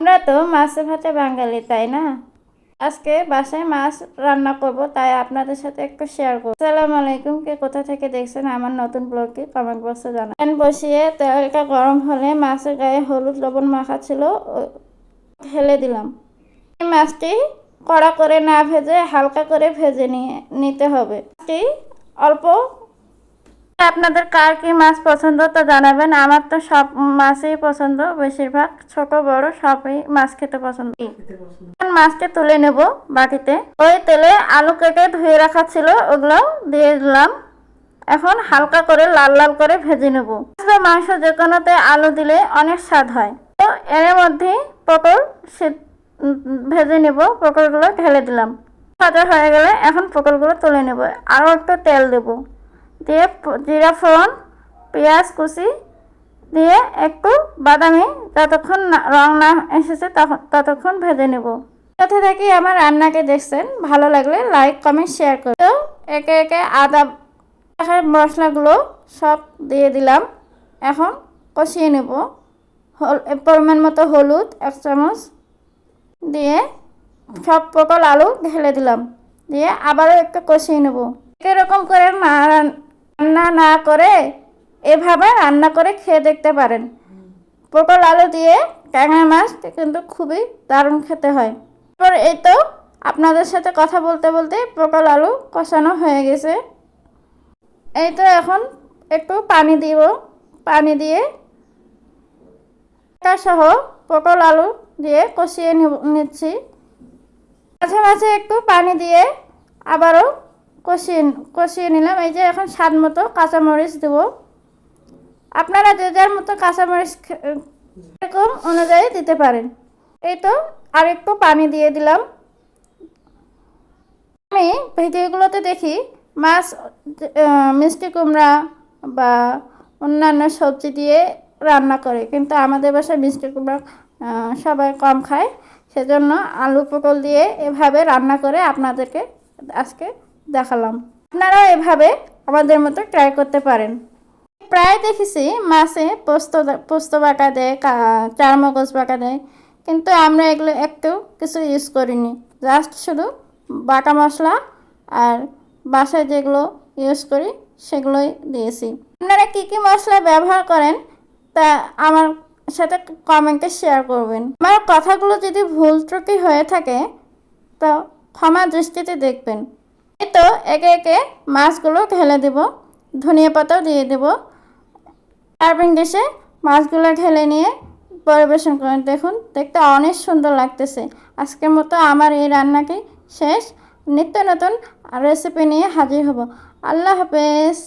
আমরা তো মাছে ভাতে বাঙালি, তাই না? আজকে বাসায় মাছ রান্না করব, তাই আপনাদের সাথে একটু শেয়ার করব। আসসালামু আলাইকুম, কে কোথা থেকে দেখছেন আমার নতুন ব্লগটি কমেন্ট বক্সে জানান। প্যান বসিয়ে তেলটা গরম হলে মাছের গায়ে হলুদ লবণ মাখা ছিল, ঢেলে দিলাম। এই মাছটি কড়া করে না ভেজে হালকা করে ভেজে নিতে হবে। মাছটি অল্প, আপনাদের কার কি মাছ পছন্দ তা জানাবেন। আমার তো সব মাছই পছন্দ, বেশিরভাগ ছোট বড় সবই মাছ খেতে পছন্দ। মাছকে তুলে নেব বাটিতে। ওই তেলে আলু কেটে ধুয়ে রাখা ছিল, ওগুলো দিয়ে দিলাম। এখন হালকা করে লাল লাল করে ভেজে নেব। মাংস যে কোনোতে আলু দিলে অনেক স্বাদ হয়। তো এর মধ্যে পটল ভেজে নেব। পটলগুলো ঢেলে দিলাম। ভাজা হয়ে গেলে এখন পটলগুলো তুলে নেব। আরও একটু তেল দেব, দিয়ে জিরা ফোড়ন পেঁয়াজ কুচি দিয়ে একটু বাদামি যতক্ষণ রং না এসেছে ততক্ষণ ভেজে নেব। কোথা থেকে আমার রান্নাকে দেখছেন, ভালো লাগলে লাইক কমেন্ট শেয়ার করুন। তো একে একে আদা মশলাগুলো সব দিয়ে দিলাম। এখন কষিয়ে নেব। পরিমাণ মতো হলুদ 1 চামচ দিয়ে সব পটল আলু ঢেলে দিলাম, দিয়ে আবারও একটু কষিয়ে নেব। এরকম করে রান্না না করে এভাবে রান্না করে খেয়ে দেখতে পারেন। পটল আলু দিয়ে ট্যাংরা মাছ কিন্তু খুবই দারুণ খেতে হয়। তারপর এই তো আপনাদের সাথে কথা বলতে বলতে পটল আলু কষানো হয়ে গেছে। এই তো এখন একটু পানি দিব। পানি দিয়ে সহ পটল আলু দিয়ে কষিয়ে নিচ্ছি। মাঝে মাঝে একটু পানি দিয়ে আবারও কষিয়ে নিলাম। এই যে এখন স্বাদ মতো কাঁচামরিচ দেব। আপনারা যে যার মতো কাঁচামরিচ এরকম অনুযায়ী দিতে পারেন। এই তো আর একটু পানি দিয়ে দিলাম। আমি ভিডিওগুলোতে দেখি মাছ মিষ্টি কুমড়া বা অন্যান্য সবজি দিয়ে রান্না করে, কিন্তু আমাদের বাসায় মিষ্টি কুমড়া সবাই কম খায়, সেজন্য আলু পটল দিয়ে এভাবে রান্না করে আপনাদেরকে আজকে দেখালাম। আপনারাও এভাবে আমাদের মতো ট্রাই করতে পারেন। প্রায় দেখেছি মাছে পোস্ত বাটা দেয়, চারমগজ বাটা দেয়, কিন্তু আমরা এগুলো একটু কিছু ইউজ করিনি। জাস্ট শুধু বাটা মশলা আর বাসায় যেগুলো ইউজ করি সেগুলোই দিয়েছি। আপনারা কী কী মশলা ব্যবহার করেন তা আমার সাথে কমেন্টে শেয়ার করবেন। আমার কথাগুলো যদি ভুল ত্রুটি হয়ে থাকে তো ক্ষমা দৃষ্টিতে দেখবেন। এই তো একে একে মাছগুলো ঢেলে দেব, ধনিয়া পাতাও দিয়ে দেব। সার্ভিং ডিশে মাছগুলো ঢেলে নিয়ে পরিবেশন করেন। দেখুন, দেখতে অনেক সুন্দর লাগতেছে। আজকের মতো আমার এই রান্নাটি শেষ। নিত্য নতুন রেসিপি নিয়ে হাজির হব। আল্লাহ হাফেজ।